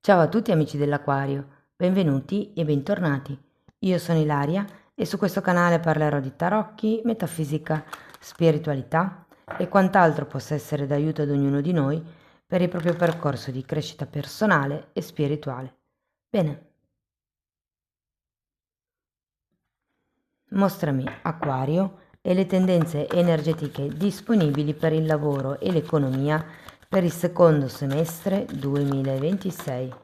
Ciao a tutti amici dell'Aquario, benvenuti e bentornati. Io sono Ilaria e su questo canale parlerò di tarocchi, metafisica, spiritualità e quant'altro possa essere d'aiuto ad ognuno di noi per il proprio percorso di crescita personale e spirituale. Bene, mostrami Acquario e le tendenze energetiche disponibili per il lavoro e l'economia per il secondo semestre 2026.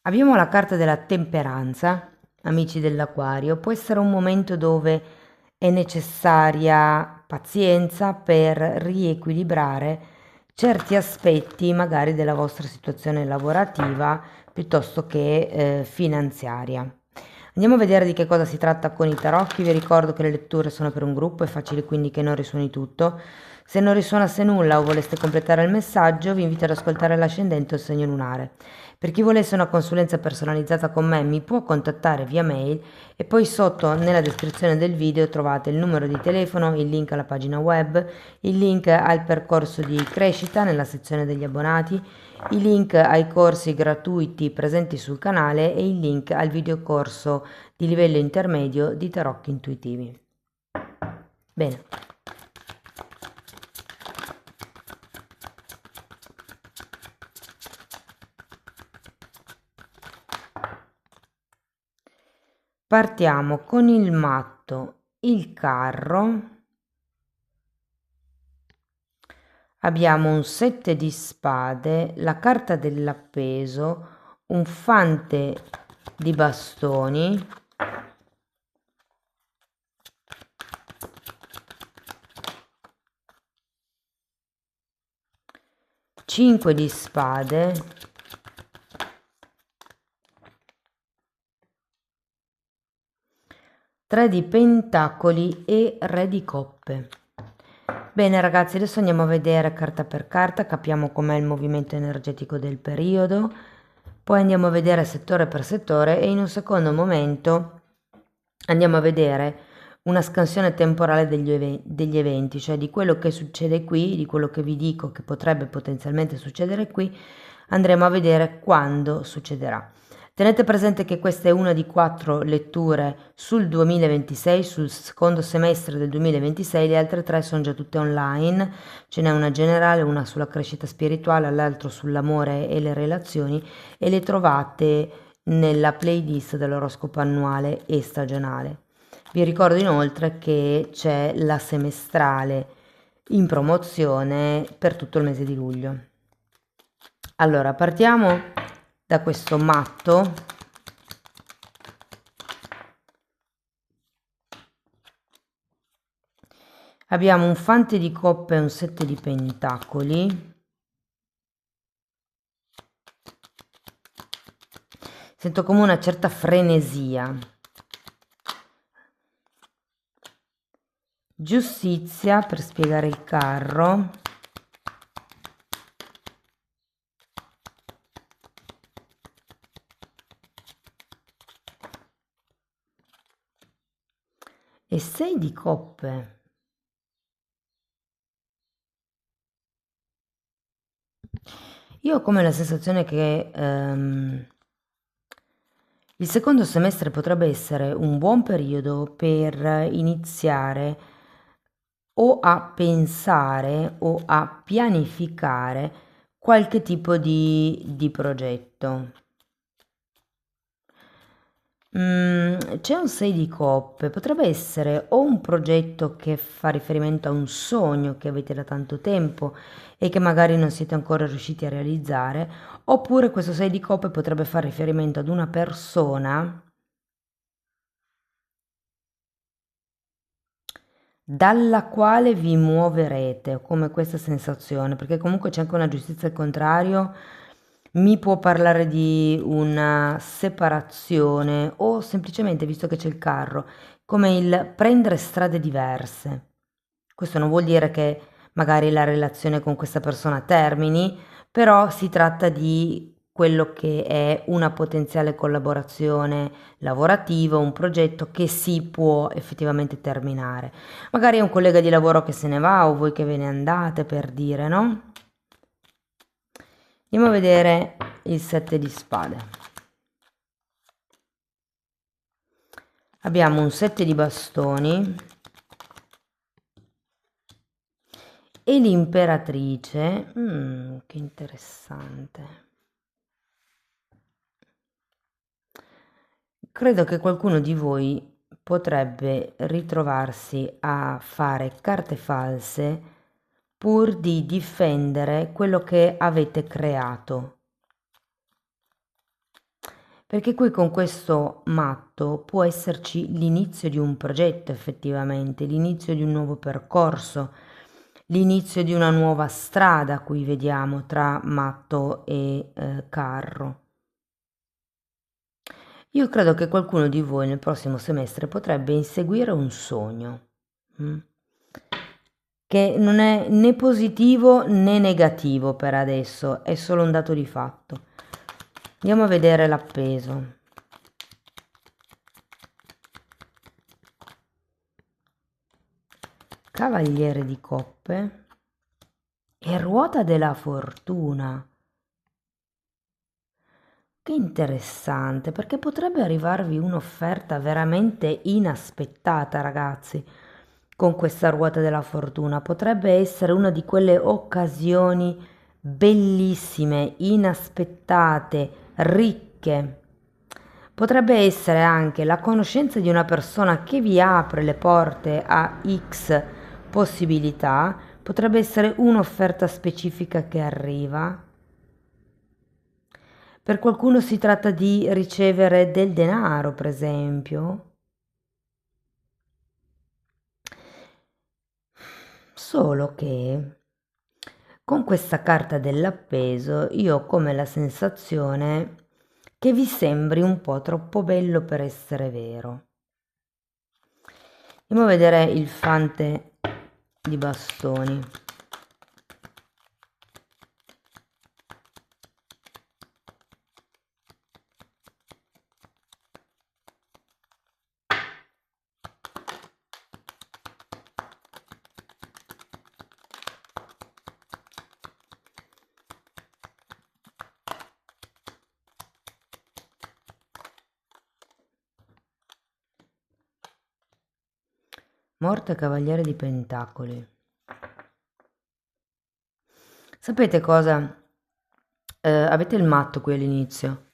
Abbiamo la carta della temperanza, amici dell'Aquario. Può essere un momento dove è necessaria pazienza per riequilibrare certi aspetti magari della vostra situazione lavorativa piuttosto che finanziaria. Andiamo a vedere di che cosa si tratta con i tarocchi. Vi ricordo che le letture sono per un gruppo, è facile quindi che non risuoni tutto. Se non risuonasse nulla o voleste completare il messaggio, vi invito ad ascoltare l'ascendente o il segno lunare. Per chi volesse una consulenza personalizzata con me mi può contattare via mail e poi sotto nella descrizione del video trovate il numero di telefono, il link alla pagina web, il link al percorso di crescita nella sezione degli abbonati, i link ai corsi gratuiti presenti sul canale e il link al videocorso di livello intermedio di tarocchi intuitivi. Bene. Partiamo con il matto, il carro, abbiamo un 7 di spade, la carta dell'appeso, un fante di bastoni, cinque di spade, tre di pentacoli e re di coppe. Bene ragazzi, adesso andiamo a vedere carta per carta, capiamo com'è il movimento energetico del periodo, poi andiamo a vedere settore per settore e in un secondo momento andiamo a vedere una scansione temporale degli eventi, cioè di quello che succede qui, di quello che vi dico che potrebbe potenzialmente succedere qui, andremo a vedere quando succederà. Tenete presente che questa è una di 4 letture sul 2026, sul secondo semestre del 2026, le altre 3 sono già tutte online, ce n'è una generale, una sulla crescita spirituale, l'altro sull'amore e le relazioni e le trovate nella playlist dell'oroscopo annuale e stagionale. Vi ricordo inoltre che c'è la semestrale in promozione per tutto il mese di luglio. Allora, partiamo da questo matto. Abbiamo un fante di coppe e un 7 di pentacoli. Sento come una certa frenesia. Giustizia per spiegare il carro. E 6 di coppe. Io ho come la sensazione che il secondo semestre potrebbe essere un buon periodo per iniziare o a pensare o a pianificare qualche tipo di progetto. C'è un 6 di coppe, potrebbe essere o un progetto che fa riferimento a un sogno che avete da tanto tempo e che magari non siete ancora riusciti a realizzare, oppure questo 6 di coppe potrebbe fare riferimento ad una persona dalla quale vi muoverete, ho come questa sensazione, perché comunque c'è anche una giustizia al contrario, mi può parlare di una separazione o semplicemente, visto che c'è il carro, come il prendere strade diverse. Questo non vuol dire che magari la relazione con questa persona termini, però si tratta di quello che è una potenziale collaborazione lavorativa, un progetto che si può effettivamente terminare. Magari è un collega di lavoro che se ne va o voi che ve ne andate, per dire, no? Andiamo a vedere il 7 di spade. Abbiamo un 7 di bastoni e l'imperatrice. Che interessante. Credo che qualcuno di voi potrebbe ritrovarsi a fare carte false pur di difendere quello che avete creato. Perché qui con questo matto può esserci l'inizio di un progetto effettivamente, l'inizio di un nuovo percorso, l'inizio di una nuova strada qui vediamo tra matto e carro. Io credo che qualcuno di voi nel prossimo semestre potrebbe inseguire un sogno, che non è né positivo né negativo per adesso, è solo un dato di fatto. Andiamo a vedere l'appeso. Cavaliere di coppe e ruota della fortuna. Che interessante, perché potrebbe arrivarvi un'offerta veramente inaspettata, ragazzi, con questa ruota della fortuna. Potrebbe essere una di quelle occasioni bellissime, inaspettate, ricche. Potrebbe essere anche la conoscenza di una persona che vi apre le porte a X possibilità, potrebbe essere un'offerta specifica che arriva. Per qualcuno si tratta di ricevere del denaro, per esempio. Solo che con questa carta dell'appeso io ho come la sensazione che vi sembri un po' troppo bello per essere vero. Andiamo a vedere il fante di bastoni. Morte cavaliere di pentacoli. Sapete cosa? Avete il matto qui all'inizio.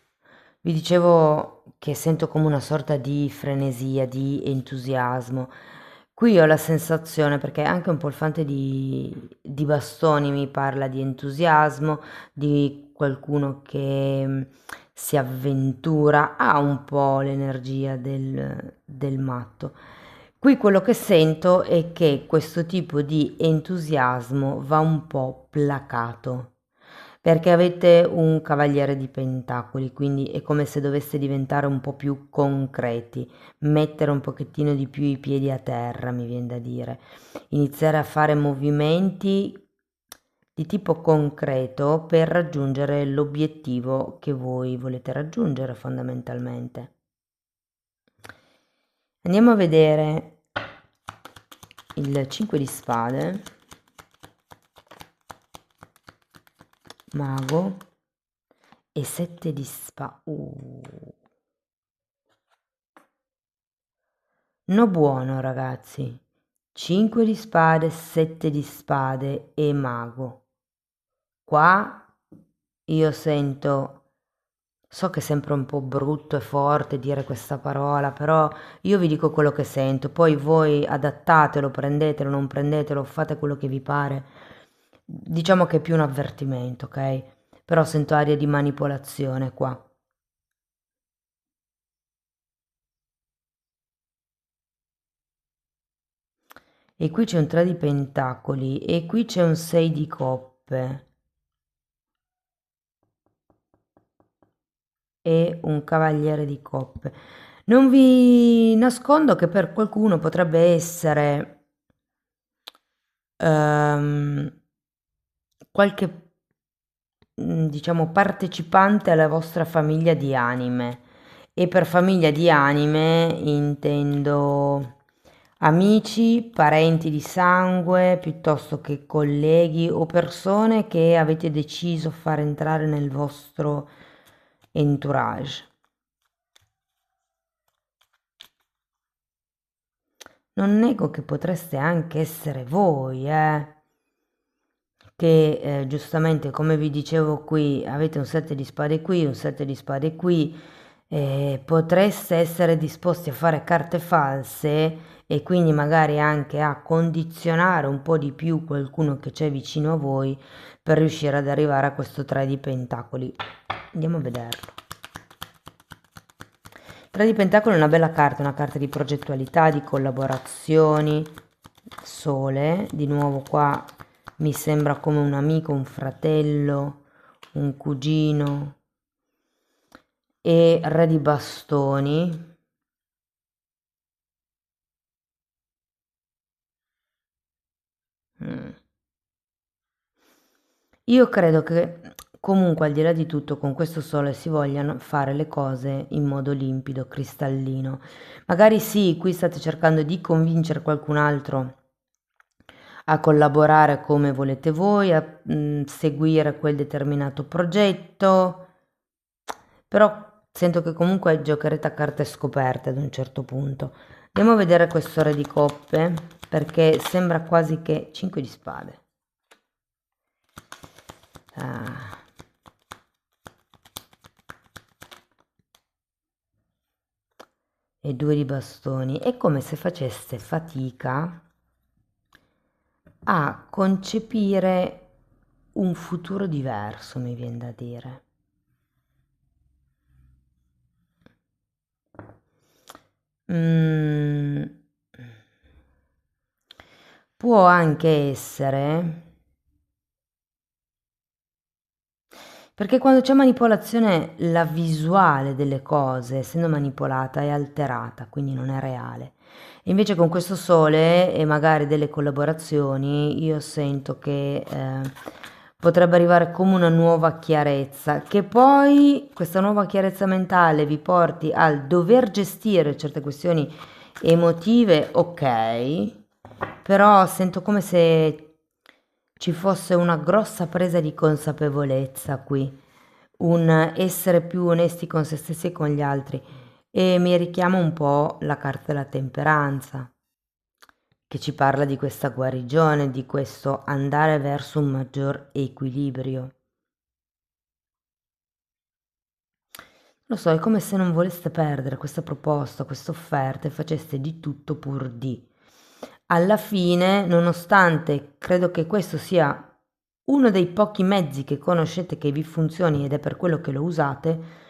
Vi dicevo che sento come una sorta di frenesia, di entusiasmo. Qui ho la sensazione, perché anche un po' il fante di bastoni mi parla di entusiasmo, di qualcuno che si avventura, ha un po' l'energia del matto. Qui quello che sento è che questo tipo di entusiasmo va un po' placato, perché avete un cavaliere di pentacoli, quindi è come se doveste diventare un po' più concreti, mettere un pochettino di più i piedi a terra, mi viene da dire, iniziare a fare movimenti di tipo concreto per raggiungere l'obiettivo che voi volete raggiungere fondamentalmente. Andiamo a vedere il 5 di spade, mago e 7 di spade. No buono, ragazzi. 5 di spade, 7 di spade e mago. Qua io sento, so che è sempre un po' brutto e forte dire questa parola, però io vi dico quello che sento, poi voi adattatelo, prendetelo, non prendetelo, fate quello che vi pare. Diciamo che è più un avvertimento, ok? Però sento aria di manipolazione qua. E qui c'è un 3 di pentacoli e qui c'è un 6 di coppe e un cavaliere di coppe. Non vi nascondo che per qualcuno potrebbe essere qualche, diciamo, partecipante alla vostra famiglia di anime. E per famiglia di anime intendo amici, parenti di sangue, piuttosto che colleghi o persone che avete deciso far entrare nel vostro entourage. Non nego che potreste anche essere voi, che giustamente, come vi dicevo qui, avete un 7 di spade qui, un 7 di spade qui, potreste essere disposti a fare carte false e quindi magari anche a condizionare un po' di più qualcuno che c'è vicino a voi per riuscire ad arrivare a questo 3 di pentacoli. Andiamo a vederlo. 3 di pentacoli è una bella carta, una carta di progettualità, di collaborazioni. Sole, di nuovo qua mi sembra come un amico, un fratello, un cugino. E re di bastoni. Io credo che comunque al di là di tutto con questo sole si vogliano fare le cose in modo limpido, cristallino. Magari sì, qui state cercando di convincere qualcun altro a collaborare come volete voi, a seguire quel determinato progetto, però sento che comunque giocherete a carte scoperte ad un certo punto. Andiamo a vedere questo re di coppe, perché sembra quasi che 5 di spade. E 2 di bastoni. È come se faceste fatica a concepire un futuro diverso, mi viene da dire. Può anche essere, perché quando c'è manipolazione la visuale delle cose, essendo manipolata, è alterata, quindi non è reale. E invece con questo sole e magari delle collaborazioni io sento che potrebbe arrivare come una nuova chiarezza, che poi questa nuova chiarezza mentale vi porti al dover gestire certe questioni emotive, ok, però sento come se ci fosse una grossa presa di consapevolezza qui, un essere più onesti con se stessi e con gli altri. E mi richiama un po' la carta della temperanza, che ci parla di questa guarigione, di questo andare verso un maggior equilibrio. Lo so, è come se non voleste perdere questa proposta, questa offerta e faceste di tutto pur di. Alla fine, nonostante credo che questo sia uno dei pochi mezzi che conoscete che vi funzioni ed è per quello che lo usate,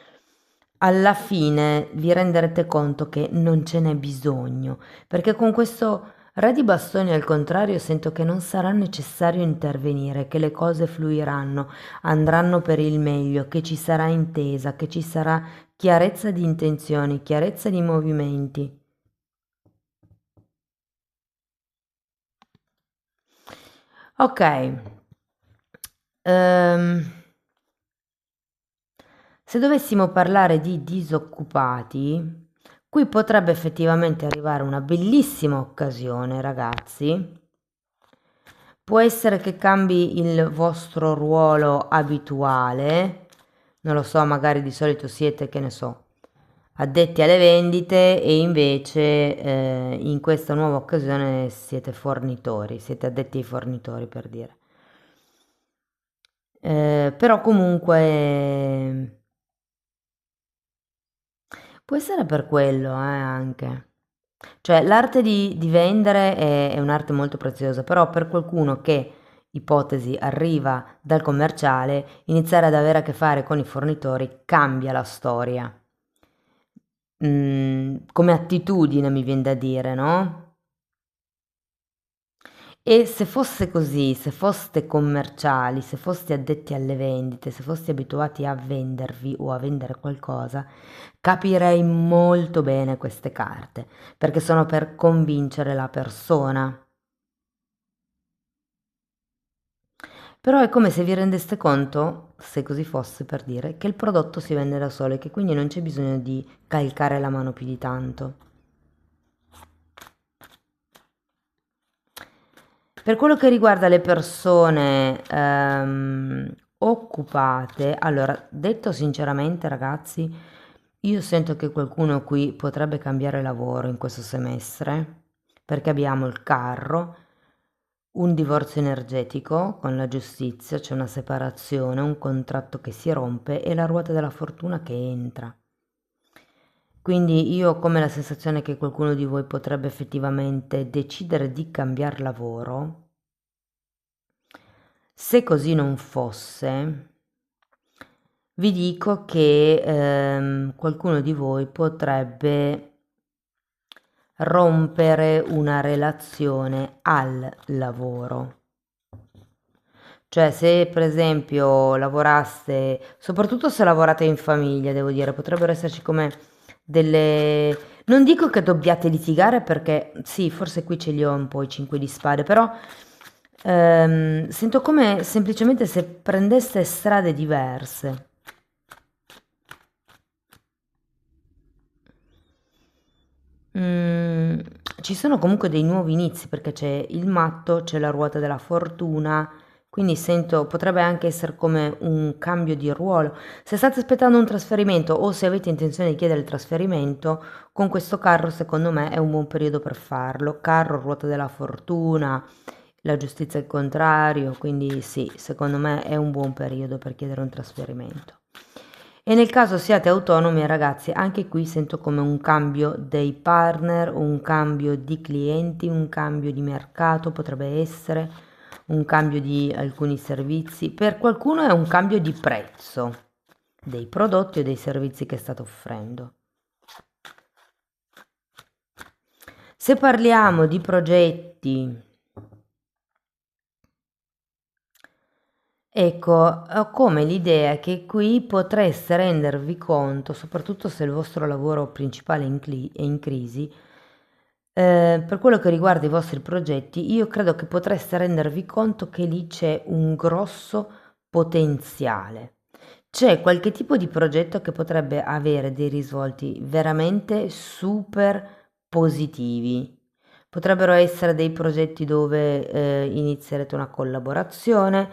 alla fine vi renderete conto che non ce n'è bisogno, perché con questo re di bastoni al contrario sento che non sarà necessario intervenire, che le cose fluiranno, andranno per il meglio, che ci sarà intesa, che ci sarà chiarezza di intenzioni, chiarezza di movimenti. Ok. Se dovessimo parlare di disoccupati, qui potrebbe effettivamente arrivare una bellissima occasione, ragazzi. Può essere che cambi il vostro ruolo abituale, non lo so, magari di solito siete, che ne so, addetti alle vendite e invece in questa nuova occasione siete fornitori, siete addetti ai fornitori per dire. Però comunque può essere per quello, anche. Cioè, l'arte di vendere è un'arte molto preziosa, però per qualcuno che, ipotesi, arriva dal commerciale, iniziare ad avere a che fare con i fornitori cambia la storia. Come attitudine mi viene da dire, no? E se fosse così, se foste commerciali, se foste addetti alle vendite, se foste abituati a vendervi o a vendere qualcosa, capirei molto bene queste carte, perché sono per convincere la persona. Però è come se vi rendeste conto, se così fosse per dire, che il prodotto si vende da solo e che quindi non c'è bisogno di calcare la mano più di tanto. Per quello che riguarda le persone occupate, allora, detto sinceramente, ragazzi, io sento che qualcuno qui potrebbe cambiare lavoro in questo semestre, perché abbiamo il carro, un divorzio energetico con la giustizia, c'è una separazione, un contratto che si rompe e la ruota della fortuna che entra. Quindi io ho come la sensazione che qualcuno di voi potrebbe effettivamente decidere di cambiare lavoro. Se così non fosse, vi dico che qualcuno di voi potrebbe rompere una relazione al lavoro. Cioè, se per esempio lavoraste, soprattutto se lavorate in famiglia, devo dire, potrebbero esserci come delle... Non dico che dobbiate litigare perché sì, forse qui ce li ho un po' i 5 di spade, però sento come semplicemente se prendeste strade diverse. Mm, ci sono comunque dei nuovi inizi perché c'è il matto, c'è la ruota della fortuna, quindi sento potrebbe anche essere come un cambio di ruolo. Se state aspettando un trasferimento o se avete intenzione di chiedere il trasferimento, con questo carro secondo me è un buon periodo per farlo. Carro, ruota della fortuna, la giustizia è il contrario, quindi sì, secondo me è un buon periodo per chiedere un trasferimento. E nel caso siate autonomi, ragazzi, anche qui sento come un cambio dei partner, un cambio di clienti, un cambio di mercato, potrebbe essere un cambio di alcuni servizi. Per qualcuno è un cambio di prezzo dei prodotti o dei servizi che state offrendo. Se parliamo di progetti, ecco, ho come l'idea che qui potreste rendervi conto, soprattutto se il vostro lavoro principale è in crisi, per quello che riguarda i vostri progetti, io credo che potreste rendervi conto che lì c'è un grosso potenziale. C'è qualche tipo di progetto che potrebbe avere dei risvolti veramente super positivi. Potrebbero essere dei progetti dove inizierete una collaborazione,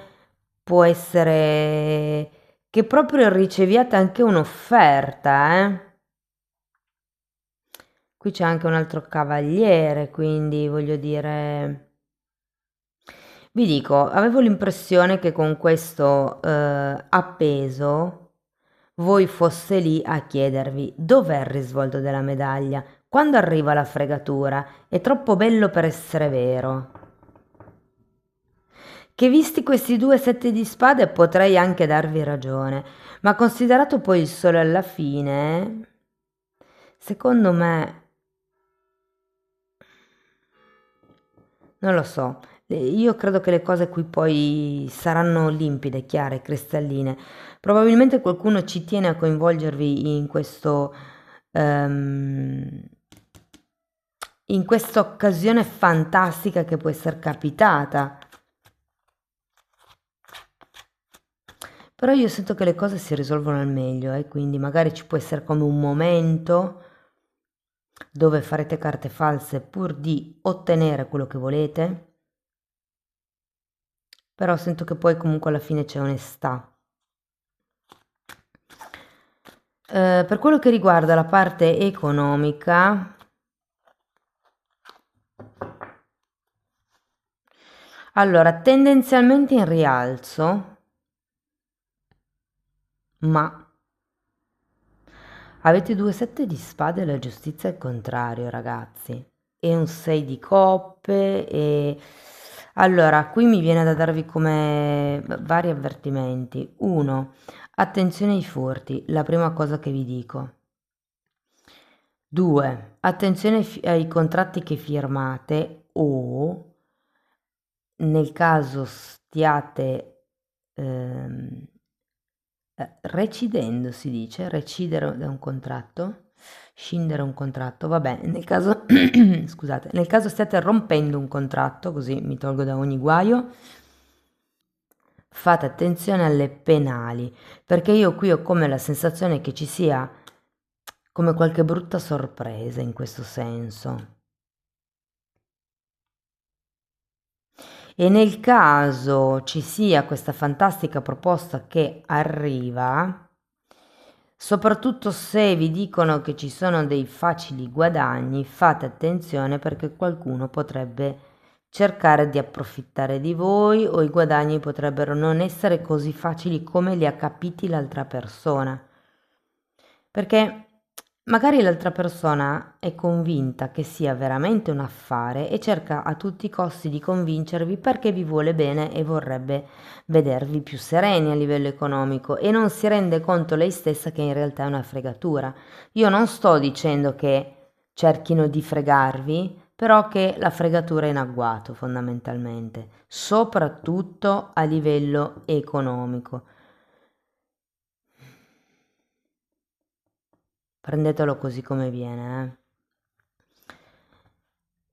può essere che proprio riceviate anche un'offerta, eh? Qui c'è anche un altro cavaliere, quindi voglio dire... Vi dico, avevo l'impressione che con questo appeso voi foste lì a chiedervi dov'è il risvolto della medaglia, quando arriva la fregatura, è troppo bello per essere vero. Che visti questi due sette di spade potrei anche darvi ragione, ma considerato poi il sole alla fine, secondo me, non lo so, io credo che le cose qui poi saranno limpide, chiare, cristalline. Probabilmente qualcuno ci tiene a coinvolgervi ehm, in questa occasione fantastica che può essere capitata. Però io sento che le cose si risolvono al meglio e quindi magari ci può essere come un momento dove farete carte false pur di ottenere quello che volete, però sento che poi comunque alla fine c'è onestà. Per quello che riguarda la parte economica, allora tendenzialmente in rialzo, ma avete due sette di spade e la giustizia al contrario, ragazzi. E un 6 di coppe e... Allora, qui mi viene da darvi come vari avvertimenti. Uno, attenzione ai furti, la prima cosa che vi dico. Due, attenzione ai contratti che firmate o nel caso stiate ehm, recidendo, si dice, recidere da un contratto, scindere un contratto, vabbè, nel caso, scusate, nel caso stiate rompendo un contratto, così mi tolgo da ogni guaio, fate attenzione alle penali, perché io qui ho come la sensazione che ci sia come qualche brutta sorpresa in questo senso. E nel caso ci sia questa fantastica proposta che arriva, soprattutto se vi dicono che ci sono dei facili guadagni, fate attenzione perché qualcuno potrebbe cercare di approfittare di voi o i guadagni potrebbero non essere così facili come li ha capiti l'altra persona. Perché magari l'altra persona è convinta che sia veramente un affare e cerca a tutti i costi di convincervi perché vi vuole bene e vorrebbe vedervi più sereni a livello economico e non si rende conto lei stessa che in realtà è una fregatura. Io non sto dicendo che cerchino di fregarvi, però che la fregatura è in agguato fondamentalmente, soprattutto a livello economico. Prendetelo così come viene,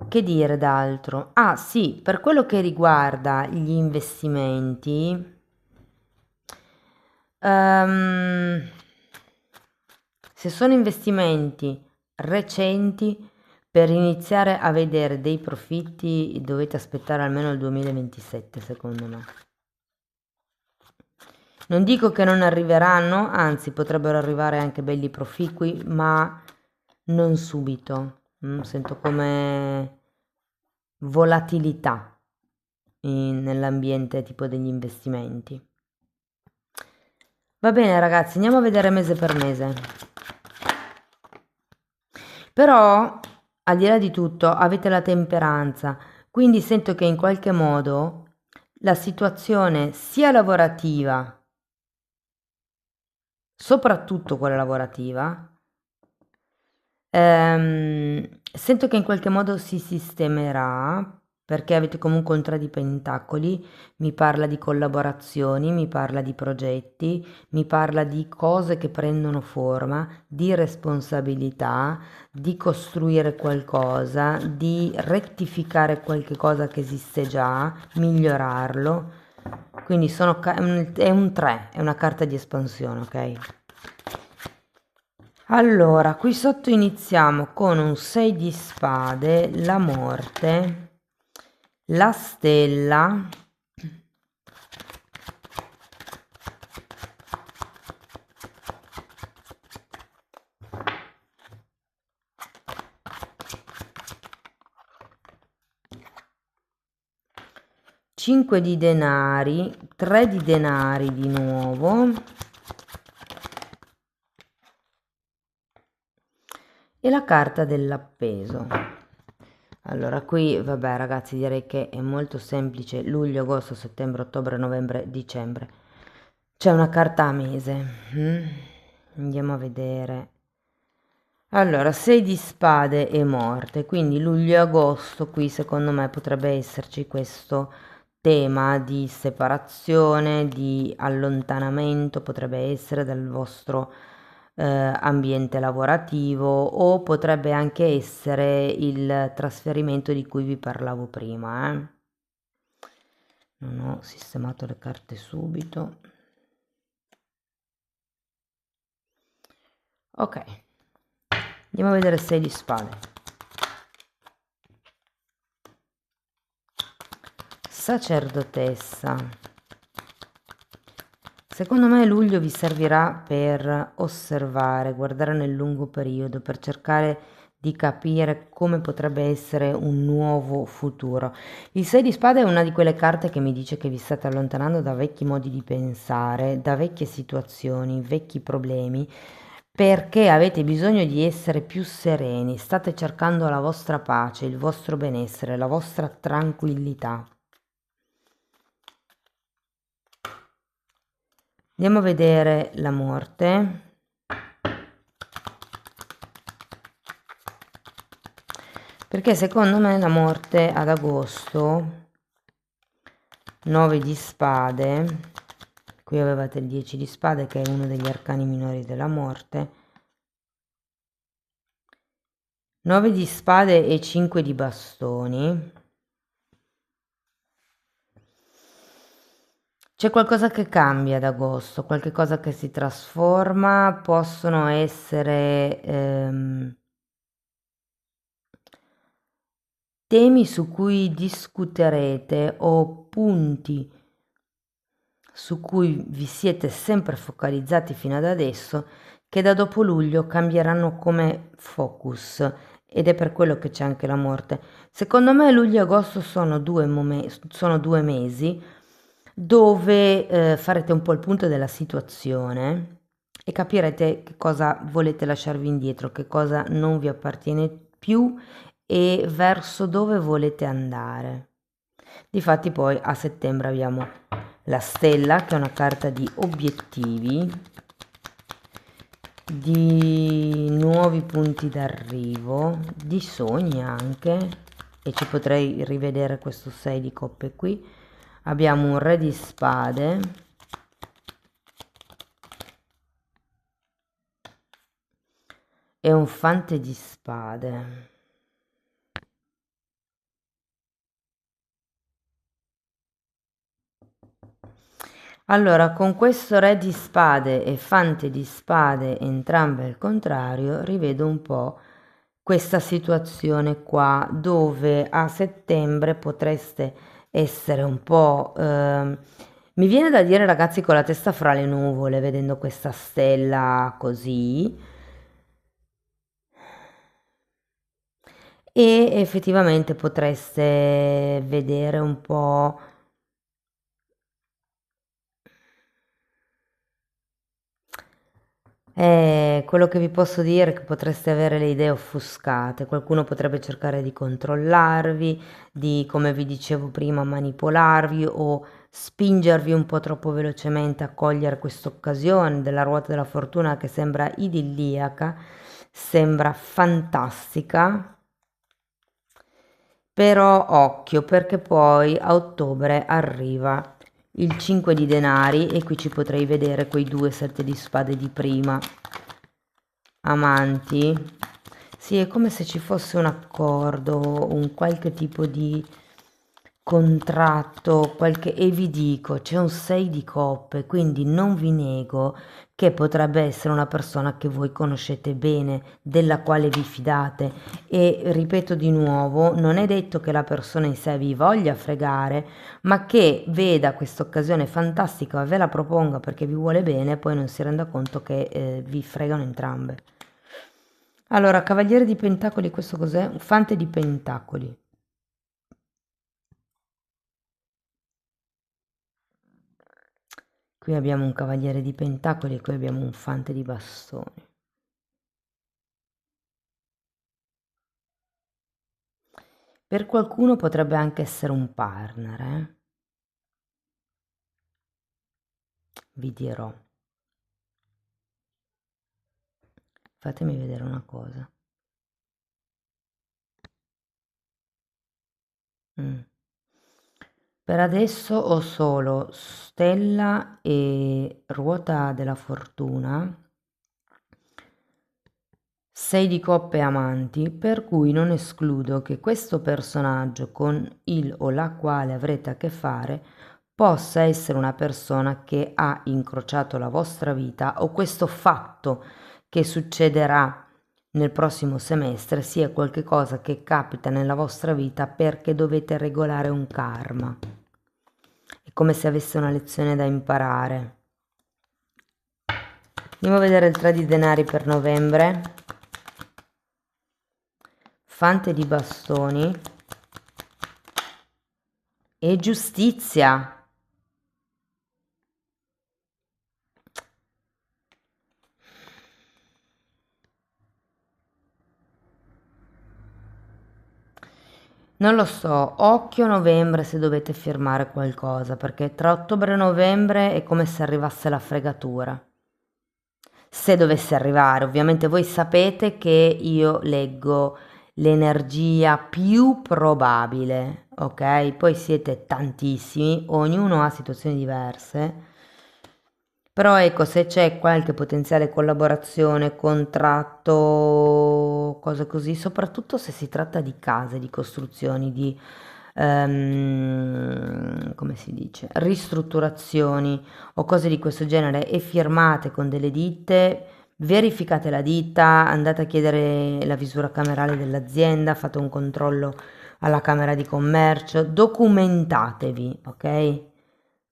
Che dire d'altro? Ah, sì, per quello che riguarda gli investimenti, ehm, se sono investimenti recenti, per iniziare a vedere dei profitti dovete aspettare almeno il 2027, secondo me. Non dico che non arriveranno, anzi potrebbero arrivare anche belli proficui, ma non subito. Sento come volatilità nell'ambiente tipo degli investimenti. Va bene ragazzi, andiamo a vedere mese per mese. Però, al di là di tutto, avete la temperanza, quindi sento che in qualche modo la situazione sia lavorativa, soprattutto quella lavorativa, sento che in qualche modo si sistemerà perché avete comunque un 3 di pentacoli, mi parla di collaborazioni, mi parla di progetti, mi parla di cose che prendono forma, di responsabilità, di costruire qualcosa, di rettificare qualche cosa che esiste già, migliorarlo. Quindi è un 3, è una carta di espansione, ok? Allora, qui sotto iniziamo con un 6 di spade, la morte, la stella, cinque di denari, 3 di denari di nuovo e la carta dell'appeso. Allora, qui, vabbè ragazzi, direi che è molto semplice, luglio, agosto, settembre, ottobre, novembre, dicembre. C'è una carta a mese. Andiamo a vedere. Allora, 6 di spade e morte, quindi luglio e agosto qui secondo me potrebbe esserci questo tema di separazione, di allontanamento, potrebbe essere dal vostro ambiente lavorativo o potrebbe anche essere il trasferimento di cui vi parlavo prima. Non ho sistemato le carte subito. Ok, andiamo a vedere 6 di spade. Sacerdotessa. Secondo me luglio vi servirà per osservare, guardare nel lungo periodo, per cercare di capire come potrebbe essere un nuovo futuro. Il 6 di spade è una di quelle carte che mi dice che vi state allontanando da vecchi modi di pensare, da vecchie situazioni, vecchi problemi, perché avete bisogno di essere più sereni, state cercando la vostra pace, il vostro benessere, la vostra tranquillità. Andiamo a vedere la morte. Perché secondo me la morte ad agosto, 9 di spade, qui avevate il 10 di spade che è uno degli arcani minori della morte, 9 di spade e 5 di bastoni. C'è qualcosa che cambia ad agosto, qualche cosa che si trasforma, possono essere temi su cui discuterete o punti su cui vi siete sempre focalizzati fino ad adesso, che da dopo luglio cambieranno come focus, ed è per quello che c'è anche la morte. Secondo me luglio e agosto sono sono 2 mesi dove farete un po' il punto della situazione e capirete che cosa volete lasciarvi indietro, che cosa non vi appartiene più e verso dove volete andare. Difatti poi a settembre abbiamo la stella, che è una carta di obiettivi, di nuovi punti d'arrivo, di sogni anche, e ci potrei rivedere questo 6 di coppe qui. Abbiamo un re di spade e un fante di spade. Allora, con questo re di spade e fante di spade, entrambe al contrario, rivedo un po' questa situazione qua, dove a settembre potreste essere un po'... mi viene da dire, ragazzi, con la testa fra le nuvole, vedendo questa stella così. E effettivamente potreste vedere un po'. Quello che vi posso dire è che potreste avere le idee offuscate, qualcuno potrebbe cercare di controllarvi, di, come vi dicevo prima, manipolarvi o spingervi un po' troppo velocemente a cogliere questa occasione della ruota della fortuna, che sembra idilliaca, sembra fantastica, però occhio, perché poi a ottobre arriva il 5 di denari e qui ci potrei vedere quei 2 7 di spade di prima. Amanti, sì, è come se ci fosse un accordo, un qualche tipo di contratto, qualche... e vi dico, c'è un 6 di coppe, quindi non vi nego che potrebbe essere una persona che voi conoscete bene, della quale vi fidate, e ripeto di nuovo, non è detto che la persona in sé vi voglia fregare, ma che veda questa occasione fantastica, ve la proponga perché vi vuole bene, poi non si renda conto che vi fregano entrambe. Allora, Cavaliere di Pentacoli, questo cos'è? Un fante di Pentacoli. Qui abbiamo un Cavaliere di Pentacoli e qui abbiamo un fante di bastoni. Per qualcuno potrebbe anche essere un partner, vi dirò. Fatemi vedere una cosa. Per adesso ho solo stella e ruota della fortuna, 6 di coppe amanti, per cui non escludo che questo personaggio con il o la quale avrete a che fare possa essere una persona che ha incrociato la vostra vita, o questo fatto che succederà nel prossimo semestre sia qualcosa che capita nella vostra vita perché dovete regolare un karma. È come se avesse una lezione da imparare. Andiamo a vedere il 3 di denari per novembre. Fante di bastoni e giustizia. Non lo so, occhio novembre se dovete firmare qualcosa, perché tra ottobre e novembre è come se arrivasse la fregatura. Se dovesse arrivare, ovviamente voi sapete che io leggo l'energia più probabile, ok? Poi siete tantissimi, ognuno ha situazioni diverse. Però ecco, se c'è qualche potenziale collaborazione, contratto, cose così, soprattutto se si tratta di case, di costruzioni, di, come si dice, ristrutturazioni o cose di questo genere e firmate con delle ditte, verificate la ditta, andate a chiedere la visura camerale dell'azienda, fate un controllo alla Camera di Commercio, documentatevi, ok?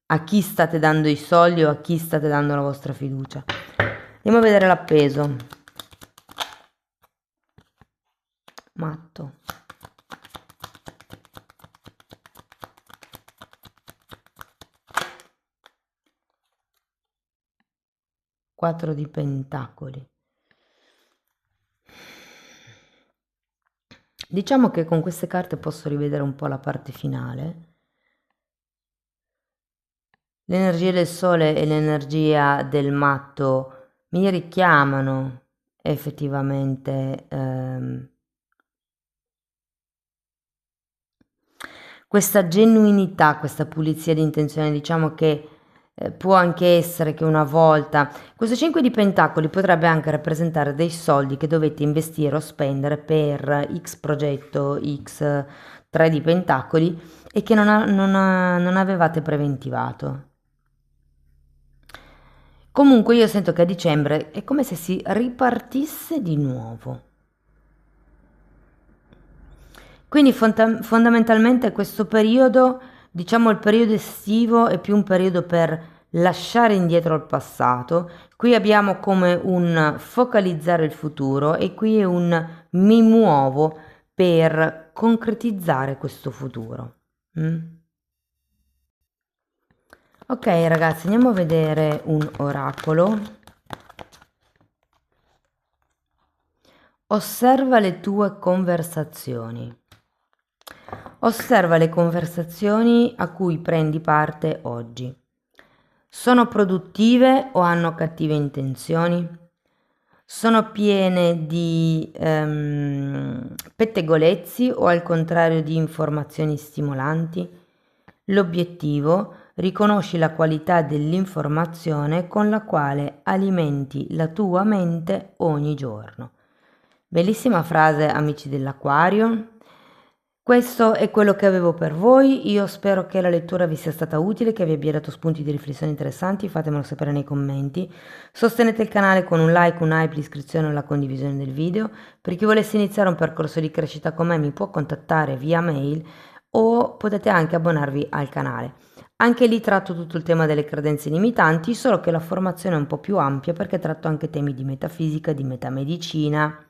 A chi state dando i soldi o a chi state dando la vostra fiducia. Andiamo a vedere l'appeso. Matto. Quattro di pentacoli. Diciamo che con queste carte posso rivedere un po' la parte finale. L'energia del sole e l'energia del matto mi richiamano effettivamente questa genuinità, questa pulizia di intenzione. Diciamo che può anche essere che una volta questo 5 di pentacoli potrebbe anche rappresentare dei soldi che dovete investire o spendere per X progetto, X 3 di pentacoli e che non avevate preventivato. Comunque io sento che a dicembre è come se si ripartisse di nuovo. Quindi fondamentalmente questo periodo, diciamo il periodo estivo, è più un periodo per lasciare indietro il passato. Qui abbiamo come un focalizzare il futuro e qui è un mi muovo per concretizzare questo futuro. Ok ragazzi, andiamo a vedere un oracolo. Osserva le tue conversazioni. Osserva le conversazioni a cui prendi parte oggi. Sono produttive o hanno cattive intenzioni? Sono piene di pettegolezzi o al contrario di informazioni stimolanti? L'obiettivo: riconosci la qualità dell'informazione con la quale alimenti la tua mente ogni giorno. Bellissima frase, amici dell'Acquario. Questo è quello che avevo per voi. Io spero che la lettura vi sia stata utile, che vi abbia dato spunti di riflessione interessanti. Fatemelo sapere nei commenti. Sostenete il canale con un like, un hype, l'iscrizione o la condivisione del video. Per chi volesse iniziare un percorso di crescita con me mi può contattare via mail o potete anche abbonarvi al canale. Anche lì tratto tutto il tema delle credenze limitanti, solo che la formazione è un po' più ampia perché tratto anche temi di metafisica, di metamedicina.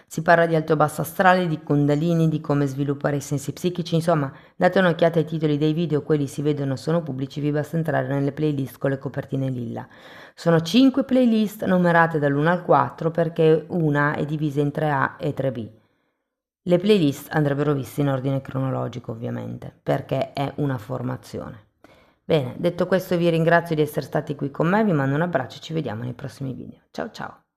Si parla di alto e basso astrale, di kundalini, di come sviluppare i sensi psichici, insomma, date un'occhiata ai titoli dei video, quelli si vedono, sono pubblici, vi basta entrare nelle playlist con le copertine lilla. Sono 5 playlist numerate dall'1 al 4 perché una è divisa in 3A e 3B. Le playlist andrebbero viste in ordine cronologico ovviamente, perché è una formazione. Bene, detto questo vi ringrazio di essere stati qui con me, vi mando un abbraccio e ci vediamo nei prossimi video. Ciao ciao!